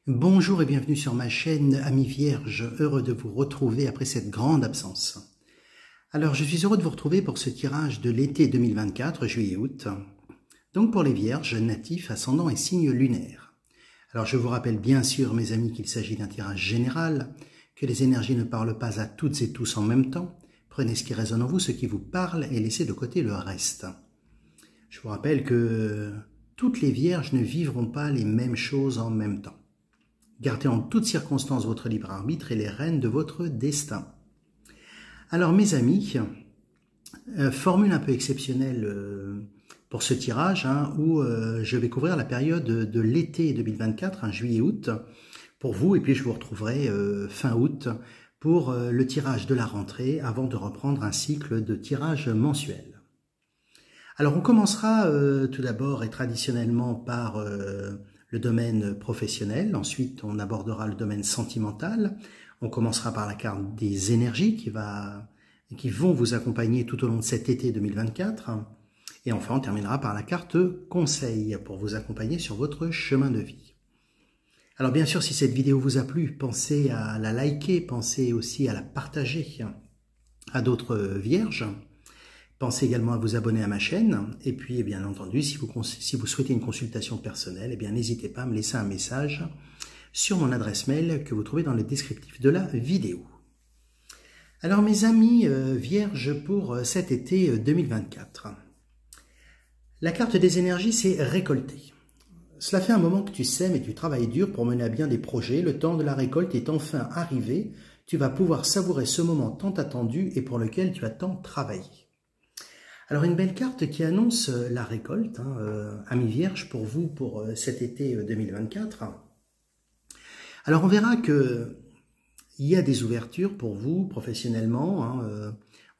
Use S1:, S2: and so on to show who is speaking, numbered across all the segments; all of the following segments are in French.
S1: Bonjour et bienvenue sur ma chaîne Amis Vierges, heureux de vous retrouver après cette grande absence. Alors je suis heureux de vous retrouver pour ce tirage de l'été 2024, juillet-août, donc pour les Vierges natifs, ascendant et signes lunaires. Alors je vous rappelle bien sûr mes amis qu'il s'agit d'un tirage général, que les énergies ne parlent pas à toutes et tous en même temps, prenez ce qui résonne en vous, ce qui vous parle et laissez de côté le reste. Je vous rappelle que toutes les Vierges ne vivront pas les mêmes choses en même temps. Gardez en toutes circonstances votre libre arbitre et les rênes de votre destin. Alors mes amis, formule un peu exceptionnelle pour ce tirage où je vais couvrir la période de l'été 2024, juillet-août, pour vous, et puis je vous retrouverai fin août pour le tirage de la rentrée avant de reprendre un cycle de tirage mensuel. Alors on commencera tout d'abord et traditionnellement par le domaine professionnel, ensuite on abordera le domaine sentimental, on commencera par la carte des énergies qui vont vous accompagner tout au long de cet été 2024, et enfin on terminera par la carte conseil pour vous accompagner sur votre chemin de vie. Alors bien sûr, si cette vidéo vous a plu, pensez à la liker, pensez aussi à la partager à d'autres vierges. Pensez également à vous abonner à ma chaîne, et puis bien entendu, si vous souhaitez une consultation personnelle, n'hésitez pas à me laisser un message sur mon adresse mail que vous trouvez dans le descriptif de la vidéo. Alors mes amis vierges pour cet été 2024, la carte des énergies c'est récolter. Cela fait un moment que tu sèmes et tu travailles dur pour mener à bien des projets, le temps de la récolte est enfin arrivé, tu vas pouvoir savourer ce moment tant attendu et pour lequel tu as tant travaillé. Alors une belle carte qui annonce la récolte, amis vierges, pour vous, pour cet été 2024. Alors on verra qu'il y a des ouvertures pour vous professionnellement,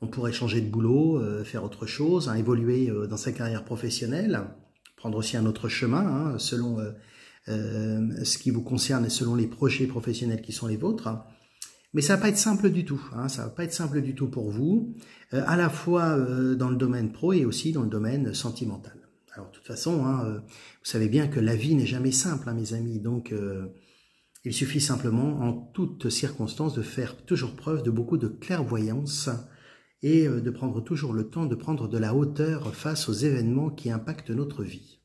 S1: on pourrait changer de boulot, faire autre chose, évoluer dans sa carrière professionnelle, prendre aussi un autre chemin selon ce qui vous concerne et selon les projets professionnels qui sont les vôtres. Mais ça va pas être simple du tout, ça va pas être simple du tout pour vous, à la fois dans le domaine pro et aussi dans le domaine sentimental. Alors de toute façon, vous savez bien que la vie n'est jamais simple, mes amis, donc il suffit simplement en toutes circonstances de faire toujours preuve de beaucoup de clairvoyance et de prendre toujours le temps de prendre de la hauteur face aux événements qui impactent notre vie.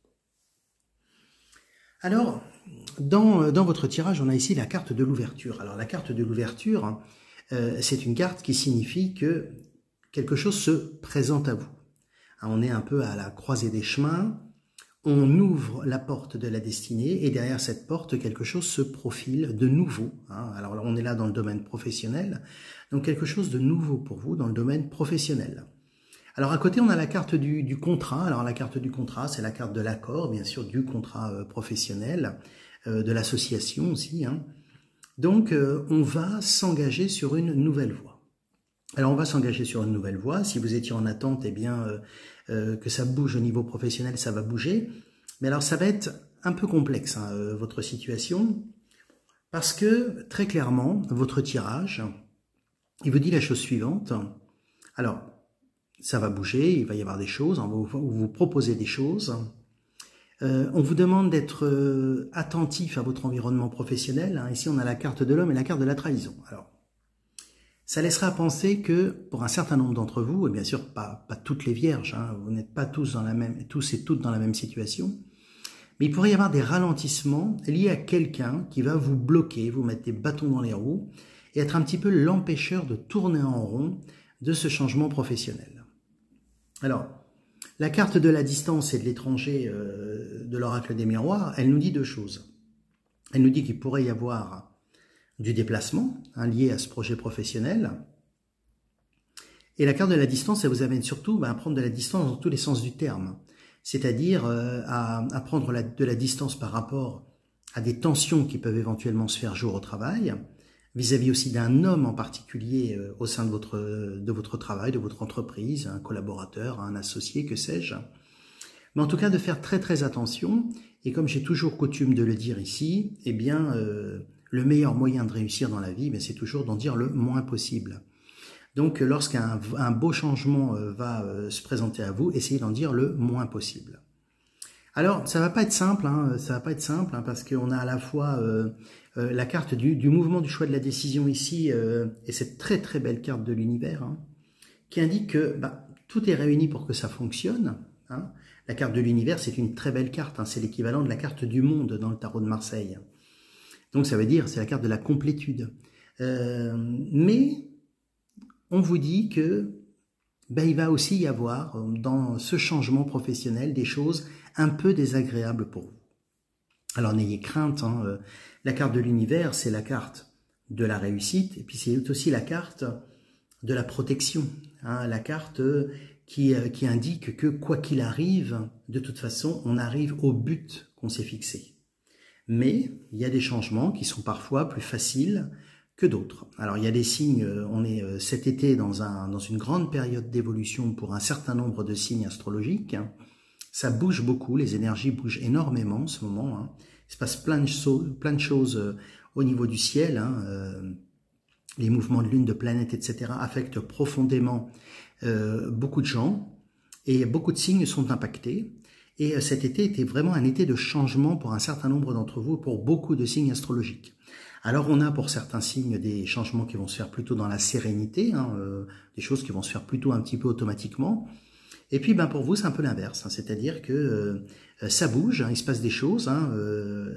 S1: Alors, dans votre tirage, on a ici la carte de l'ouverture. Alors, la carte de l'ouverture, c'est une carte qui signifie que quelque chose se présente à vous. On est un peu à la croisée des chemins, on ouvre la porte de la destinée et derrière cette porte, quelque chose se profile de nouveau. Alors, on est là dans le domaine professionnel, donc quelque chose de nouveau pour vous dans le domaine professionnel. Alors à côté, on a la carte du contrat. Alors la carte du contrat, c'est la carte de l'accord, bien sûr, du contrat professionnel, de l'association aussi. Donc on va s'engager sur une nouvelle voie. Alors on va s'engager sur une nouvelle voie. Si vous étiez en attente, que ça bouge au niveau professionnel, ça va bouger. Mais alors ça va être un peu complexe, votre situation, parce que très clairement, votre tirage, il vous dit la chose suivante. Alors, ça va bouger, il va y avoir des choses, on va vous proposer des choses. On vous demande d'être attentif à votre environnement professionnel. Ici, on a la carte de l'homme et la carte de la trahison. Alors, ça laissera penser que pour un certain nombre d'entre vous, et bien sûr pas toutes les vierges, vous n'êtes pas tous et toutes dans la même situation, mais il pourrait y avoir des ralentissements liés à quelqu'un qui va vous bloquer, vous mettre des bâtons dans les roues et être un petit peu l'empêcheur de tourner en rond de ce changement professionnel. Alors, la carte de la distance et de l'étranger de l'oracle des miroirs, elle nous dit deux choses. Elle nous dit qu'il pourrait y avoir du déplacement lié à ce projet professionnel. Et la carte de la distance, elle vous amène surtout à prendre de la distance dans tous les sens du terme. C'est-à-dire à prendre de la distance par rapport à des tensions qui peuvent éventuellement se faire jour au travail, vis-à-vis aussi d'un homme en particulier au sein de votre travail, de votre entreprise, un collaborateur, un associé, que sais-je. Mais en tout cas, de faire très très attention, et comme j'ai toujours coutume de le dire ici, le meilleur moyen de réussir dans la vie, c'est toujours d'en dire le moins possible. Donc lorsqu'un beau changement va se présenter à vous, essayez d'en dire le moins possible. Alors, ça va pas être simple, hein, ça va pas être simple, hein, parce qu'on a à la fois la carte du mouvement du choix de la décision ici, et cette très très belle carte de l'univers, hein, qui indique que tout est réuni pour que ça fonctionne. Hein. La carte de l'univers, c'est une très belle carte, hein, c'est l'équivalent de la carte du monde dans le tarot de Marseille. Donc ça veut dire, c'est la carte de la complétude. Mais on vous dit que il va aussi y avoir dans ce changement professionnel des choses un peu désagréables pour vous. Alors n'ayez crainte, hein, la carte de l'univers, c'est la carte de la réussite, et puis c'est aussi la carte de la protection, hein, la carte qui indique que quoi qu'il arrive, de toute façon, on arrive au but qu'on s'est fixé. Mais il y a des changements qui sont parfois plus faciles que d'autres. Alors il y a des signes, on est cet été dans une grande période d'évolution pour un certain nombre de signes astrologiques. Ça bouge beaucoup, les énergies bougent énormément en ce moment. Hein. Il se passe plein de choses au niveau du ciel. Hein. Les mouvements de lune, de planètes, etc. affectent profondément beaucoup de gens et beaucoup de signes sont impactés. Et cet été était vraiment un été de changement pour un certain nombre d'entre vous, pour beaucoup de signes astrologiques. Alors on a pour certains signes des changements qui vont se faire plutôt dans la sérénité, hein, des choses qui vont se faire plutôt un petit peu automatiquement. Et puis pour vous c'est un peu l'inverse, hein, c'est-à-dire que ça bouge, hein, il se passe des choses, hein,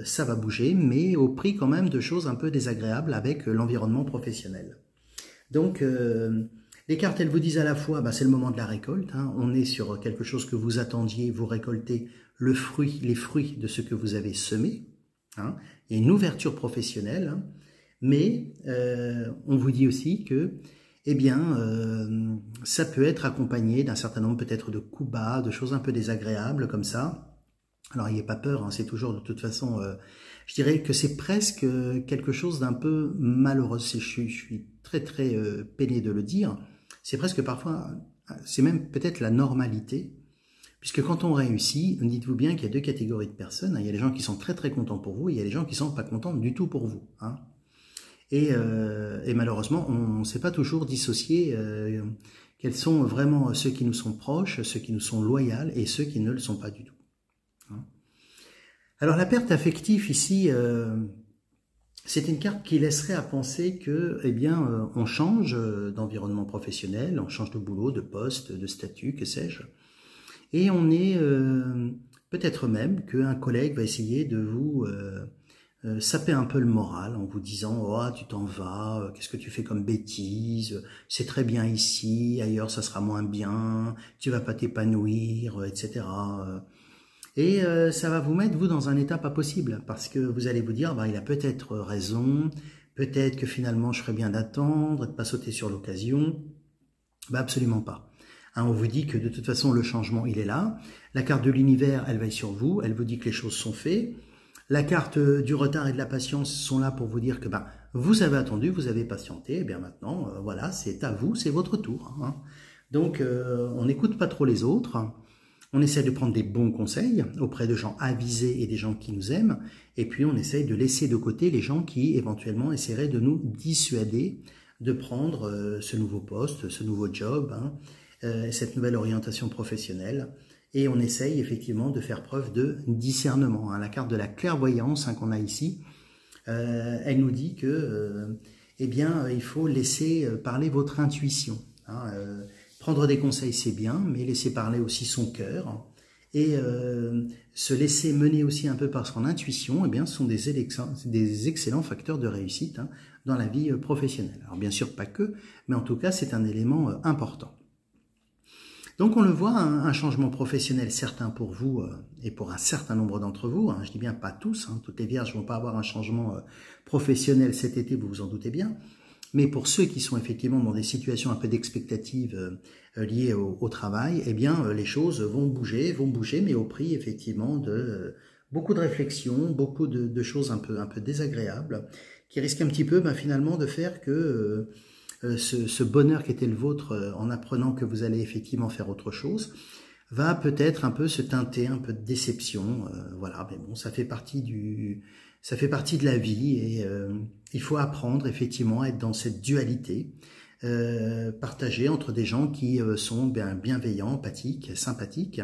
S1: ça va bouger, mais au prix quand même de choses un peu désagréables avec l'environnement professionnel. Donc les cartes elles vous disent à la fois c'est le moment de la récolte, hein, on est sur quelque chose que vous attendiez, vous récoltez les fruits de ce que vous avez semé. Hein, il y a une ouverture professionnelle, hein, mais on vous dit aussi que ça peut être accompagné d'un certain nombre peut-être de coups bas, de choses un peu désagréables comme ça. Alors n'ayez pas peur, hein, c'est toujours de toute façon, je dirais que c'est presque quelque chose d'un peu malheureux, je suis très très peiné de le dire, c'est presque parfois, c'est même peut-être la normalité. Puisque quand on réussit, dites-vous bien qu'il y a deux catégories de personnes. Il y a les gens qui sont très très contents pour vous et il y a les gens qui sont pas contents du tout pour vous. Hein. Et malheureusement, on ne sait pas toujours dissocier quels sont vraiment ceux qui nous sont proches, ceux qui nous sont loyaux et ceux qui ne le sont pas du tout. Hein. Alors la perte affective ici, c'est une carte qui laisserait à penser que, on change d'environnement professionnel, on change de boulot, de poste, de statut, que sais-je. Et on est peut-être même qu'un collègue va essayer de vous saper un peu le moral en vous disant « Oh, tu t'en vas, qu'est-ce que tu fais comme bêtise, c'est très bien ici, ailleurs ça sera moins bien, tu vas pas t'épanouir, etc. » Et ça va vous mettre, vous, dans un état pas possible, parce que vous allez vous dire « il a peut-être raison, peut-être que finalement je ferais bien d'attendre, de pas sauter sur l'occasion. » Absolument pas. Hein, on vous dit que de toute façon le changement il est là, la carte de l'univers elle veille sur vous, elle vous dit que les choses sont faites, la carte du retard et de la patience sont là pour vous dire que vous avez attendu, vous avez patienté, et bien maintenant voilà c'est à vous, c'est votre tour. Hein. Donc on n'écoute pas trop les autres, on essaie de prendre des bons conseils auprès de gens avisés et des gens qui nous aiment, et puis on essaie de laisser de côté les gens qui éventuellement essaieraient de nous dissuader de prendre ce nouveau poste, ce nouveau job, hein, cette nouvelle orientation professionnelle, et on essaye effectivement de faire preuve de discernement. Hein. La carte de la clairvoyance qu'on a ici, elle nous dit que il faut laisser parler votre intuition. Hein. Prendre des conseils c'est bien, mais laisser parler aussi son cœur, et se laisser mener aussi un peu par son intuition, ce sont des excellents facteurs de réussite, hein, dans la vie professionnelle. Alors bien sûr pas que, mais en tout cas c'est un élément important. Donc on le voit, un changement professionnel certain pour vous et pour un certain nombre d'entre vous, hein, je dis bien pas tous, hein, toutes les vierges ne vont pas avoir un changement professionnel cet été, vous vous en doutez bien, mais pour ceux qui sont effectivement dans des situations un peu d'expectative liées au travail, les choses vont bouger, mais au prix effectivement de beaucoup de réflexions, beaucoup de choses un peu désagréables, qui risquent un petit peu finalement de faire que ce bonheur qui était le vôtre en apprenant que vous allez effectivement faire autre chose, va peut-être un peu se teinter, un peu de déception, voilà, mais bon, ça fait partie de la vie, et il faut apprendre effectivement à être dans cette dualité, partagée entre des gens qui sont bienveillants, empathiques, sympathiques,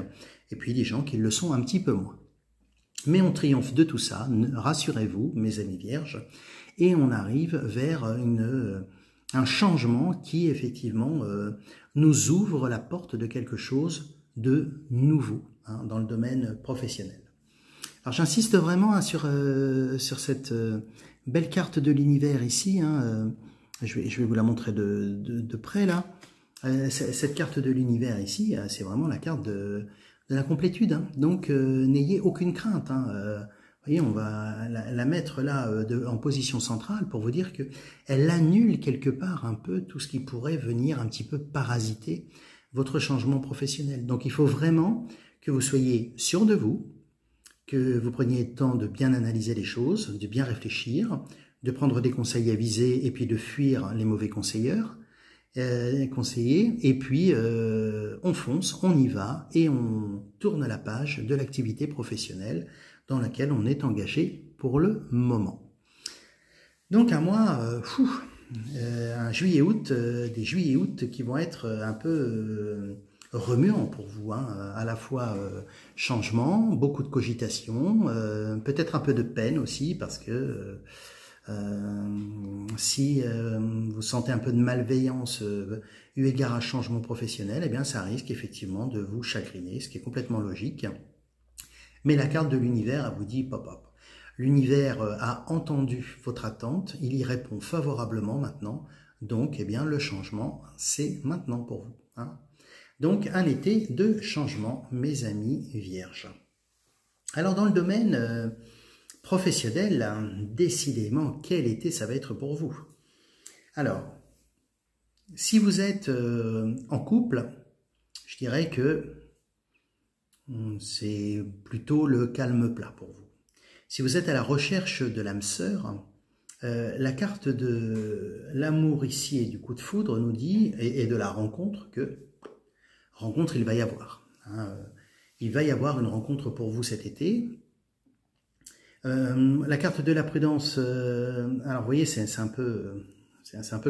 S1: et puis des gens qui le sont un petit peu moins. Mais on triomphe de tout ça, rassurez-vous, mes amis vierges, et on arrive vers un changement qui, effectivement, nous ouvre la porte de quelque chose de nouveau hein, dans le domaine professionnel. Alors j'insiste vraiment hein, sur cette belle carte de l'univers ici, hein, je vais vous la montrer de près là. Cette carte de l'univers ici, c'est vraiment la carte de la complétude. Hein. Donc, n'ayez aucune crainte. Hein. Vous voyez, on va la mettre là en position centrale pour vous dire que elle annule quelque part un peu tout ce qui pourrait venir un petit peu parasiter votre changement professionnel. Donc, il faut vraiment que vous soyez sûr de vous, que vous preniez le temps de bien analyser les choses, de bien réfléchir, de prendre des conseils avisés et puis de fuir les mauvais conseillers, et puis on fonce, on y va et on tourne la page de l'activité professionnelle dans laquelle on est engagé pour le moment. Donc un mois, un juillet-août, des juillet-août qui vont être un peu remuants pour vous, hein, à la fois changement, beaucoup de cogitation, peut-être un peu de peine aussi parce que si vous sentez un peu de malveillance eu égard à changement professionnel, eh bien ça risque effectivement de vous chagriner, ce qui est complètement logique. Mais la carte de l'univers vous dit pop-up. L'univers a entendu votre attente, il y répond favorablement maintenant, donc eh bien le changement c'est maintenant pour vous. Hein. Donc un été de changement, mes amis vierges. Alors dans le domaine professionnel, décidément, quel été ça va être pour vous? Alors, si vous êtes en couple, je dirais que c'est plutôt le calme plat pour vous. Si vous êtes à la recherche de l'âme sœur, la carte de l'amour ici et du coup de foudre nous dit, et de la rencontre, que rencontre il va y avoir. Hein, il va y avoir une rencontre pour vous cet été. La carte de la prudence, alors vous voyez, c'est un peu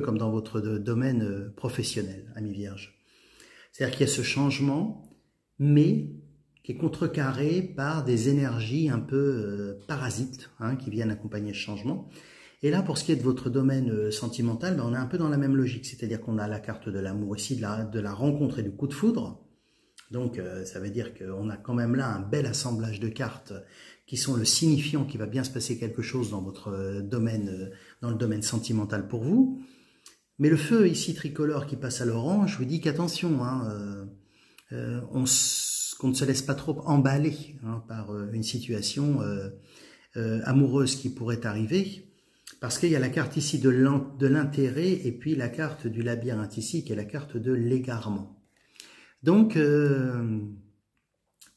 S1: comme dans votre domaine professionnel, amis vierges. C'est-à-dire qu'il y a ce changement, mais qui est contrecarré par des énergies un peu parasites hein, qui viennent accompagner ce changement. Et là, pour ce qui est de votre domaine sentimental, ben, on est un peu dans la même logique, c'est-à-dire qu'on a la carte de l'amour ici, de la rencontre et du coup de foudre. Donc, ça veut dire qu'on a quand même là un bel assemblage de cartes qui sont le signifiant qu'il va bien se passer quelque chose dans votre domaine, dans le domaine sentimental pour vous. Mais le feu ici tricolore qui passe à l'orange, je vous dis qu'attention, hein, qu'on ne se laisse pas trop emballer hein, par une situation amoureuse qui pourrait arriver, parce qu'il y a la carte ici de l'intérêt et puis la carte du labyrinthe ici qui est la carte de l'égarement. Donc,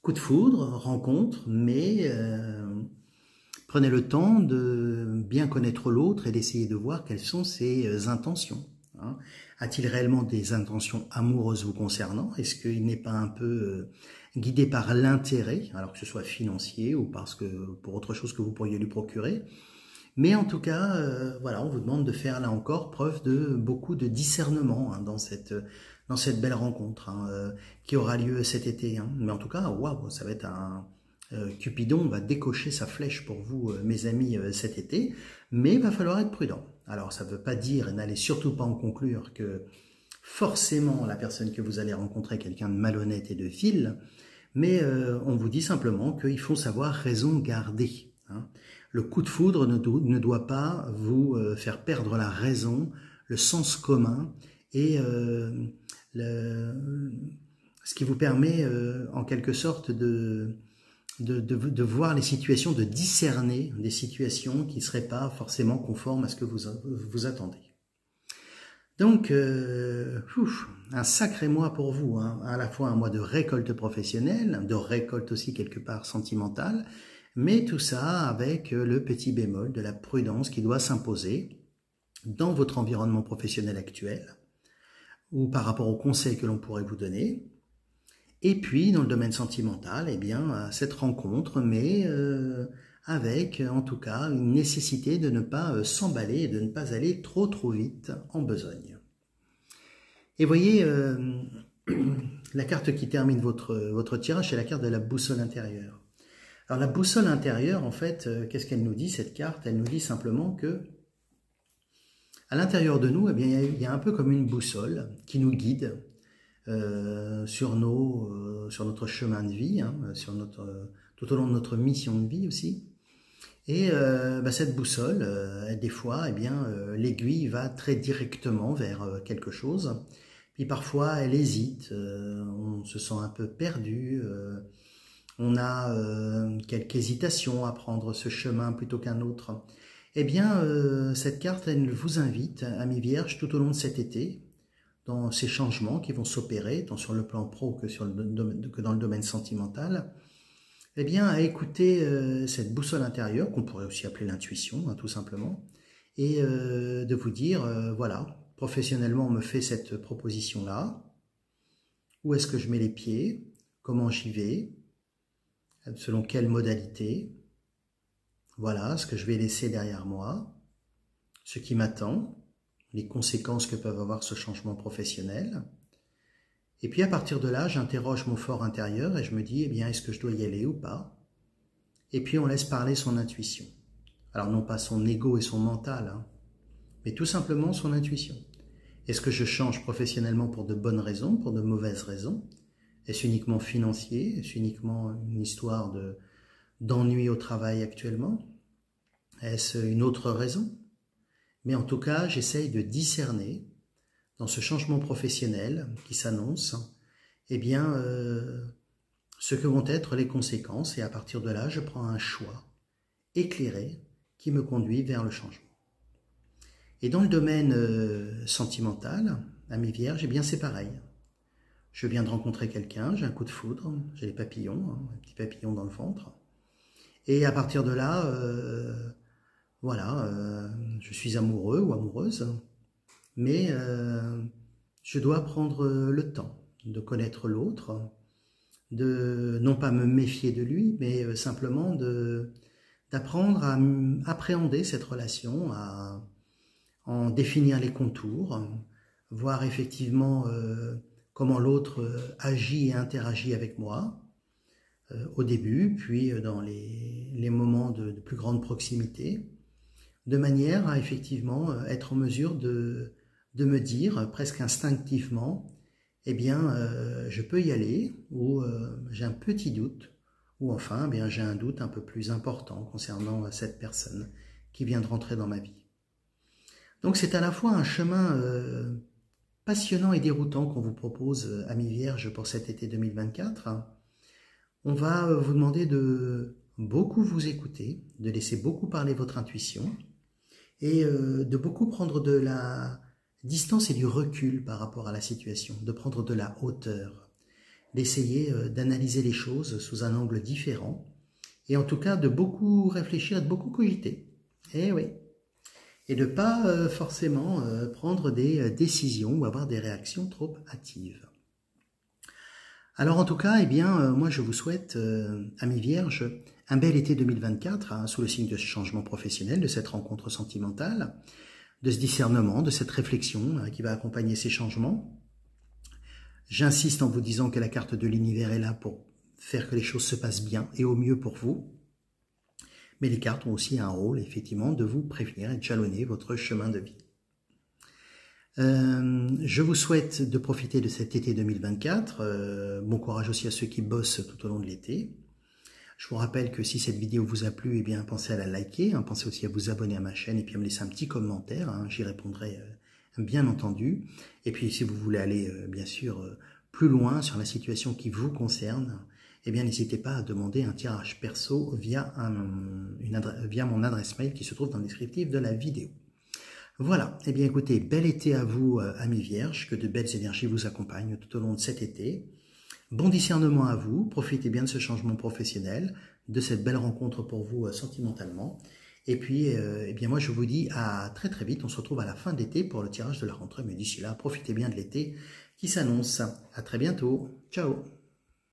S1: coup de foudre, rencontre, mais prenez le temps de bien connaître l'autre et d'essayer de voir quelles sont ses intentions. Hein. A-t-il réellement des intentions amoureuses vous concernant? Est-ce qu'il n'est pas un peu guidé par l'intérêt, alors que ce soit financier ou parce que pour autre chose que vous pourriez lui procurer? Mais en tout cas, voilà, on vous demande de faire là encore preuve de beaucoup de discernement hein, dans cette belle rencontre hein, qui aura lieu cet été. Hein. Mais en tout cas, waouh, ça va être un Cupidon va décocher sa flèche pour vous, mes amis, cet été. Mais il va falloir être prudent. Alors, ça ne veut pas dire, et n'allez surtout pas en conclure, que forcément la personne que vous allez rencontrer est quelqu'un de malhonnête et de vil. Mais on vous dit simplement qu'il faut savoir raison garder. Hein. Le coup de foudre ne doit pas vous faire perdre la raison, le sens commun et ce qui vous permet en quelque sorte de voir les situations, de discerner des situations qui ne seraient pas forcément conformes à ce que vous attendez. Donc, un sacré mois pour vous, hein, à la fois un mois de récolte professionnelle, de récolte aussi quelque part sentimentale, mais tout ça avec le petit bémol de la prudence qui doit s'imposer dans votre environnement professionnel actuel ou par rapport aux conseils que l'on pourrait vous donner. Et puis, dans le domaine sentimental, eh bien, cette rencontre, mais avec, en tout cas, une nécessité de ne pas s'emballer et de ne pas aller trop vite en besogne. Et voyez, la carte qui termine votre tirage, c'est la carte de la boussole intérieure. Alors la boussole intérieure, en fait, qu'est-ce qu'elle nous dit cette carte? Elle nous dit simplement que à l'intérieur de nous, eh bien, il y a un peu comme une boussole qui nous guide sur notre chemin de vie, hein, tout au long de notre mission de vie aussi. Et cette boussole, des fois, eh bien, l'aiguille va très directement vers quelque chose. Puis parfois, elle hésite, on se sent un peu perdu, on a quelques hésitations à prendre ce chemin plutôt qu'un autre. Eh bien, cette carte, elle vous invite, amis vierges, tout au long de cet été, dans ces changements qui vont s'opérer, tant sur le plan pro que dans le domaine sentimental, eh bien, à écouter cette boussole intérieure, qu'on pourrait aussi appeler l'intuition, hein, tout simplement, et de vous dire, voilà, professionnellement, on me fait cette proposition-là, où est-ce que je mets les pieds, comment j'y vais, selon quelle modalité, voilà ce que je vais laisser derrière moi, ce qui m'attend, les conséquences que peuvent avoir ce changement professionnel. Et puis à partir de là, j'interroge mon fort intérieur et je me dis, eh bien, est-ce que je dois y aller ou pas? Et puis on laisse parler son intuition. Alors non pas son ego et son mental, hein, mais tout simplement son intuition. Est-ce que je change professionnellement pour de bonnes raisons, pour de mauvaises raisons? Est-ce uniquement financier? Est-ce uniquement une histoire d'ennui au travail actuellement? Est-ce une autre raison? Mais en tout cas, j'essaye de discerner dans ce changement professionnel qui s'annonce, eh bien, ce que vont être les conséquences. Et à partir de là, je prends un choix éclairé qui me conduit vers le changement. Et dans le domaine sentimental, amis vierges, eh bien, c'est pareil. Je viens de rencontrer quelqu'un, j'ai un coup de foudre, j'ai les papillons, hein, un petit papillon dans le ventre. Et à partir de là, voilà, je suis amoureux ou amoureuse, mais je dois prendre le temps de connaître l'autre, de non pas me méfier de lui, mais simplement d'apprendre à appréhender cette relation, à en définir les contours, voir effectivement comment l'autre agit et interagit avec moi au début, puis dans les moments de plus grande proximité, de manière à effectivement être en mesure de me dire presque instinctivement, eh bien, je peux y aller, ou j'ai un petit doute, ou enfin, eh bien, j'ai un doute un peu plus important concernant cette personne qui vient de rentrer dans ma vie. Donc c'est à la fois un chemin passionnant et déroutant qu'on vous propose, amis vierges, pour cet été 2024. On va vous demander de beaucoup vous écouter, de laisser beaucoup parler votre intuition, et de beaucoup prendre de la distance et du recul par rapport à la situation, de prendre de la hauteur, d'essayer d'analyser les choses sous un angle différent, et en tout cas de beaucoup réfléchir, de beaucoup cogiter. Eh oui. Et de ne pas forcément prendre des décisions ou avoir des réactions trop hâtives. Alors en tout cas, eh bien, moi je vous souhaite, amis vierges, un bel été 2024, hein, sous le signe de ce changement professionnel, de cette rencontre sentimentale, de ce discernement, de cette réflexion qui va accompagner ces changements. J'insiste en vous disant que la carte de l'univers est là pour faire que les choses se passent bien et au mieux pour vous. Mais les cartes ont aussi un rôle, effectivement, de vous prévenir et de jalonner votre chemin de vie. Je vous souhaite de profiter de cet été 2024. Bon courage aussi à ceux qui bossent tout au long de l'été. Je vous rappelle que si cette vidéo vous a plu, eh bien, pensez à la liker, hein, pensez aussi à vous abonner à ma chaîne et puis à me laisser un petit commentaire, hein, j'y répondrai bien entendu. Et puis si vous voulez aller, bien sûr, plus loin sur la situation qui vous concerne, eh bien, n'hésitez pas à demander un tirage perso via mon adresse mail qui se trouve dans le descriptif de la vidéo. Voilà, eh bien écoutez, bel été à vous, amis vierges, que de belles énergies vous accompagnent tout au long de cet été. Bon discernement à vous, profitez bien de ce changement professionnel, de cette belle rencontre pour vous sentimentalement. Et puis, eh bien moi je vous dis à très très vite, on se retrouve à la fin de l'été pour le tirage de la rentrée, mais d'ici là, profitez bien de l'été qui s'annonce. À très bientôt, ciao.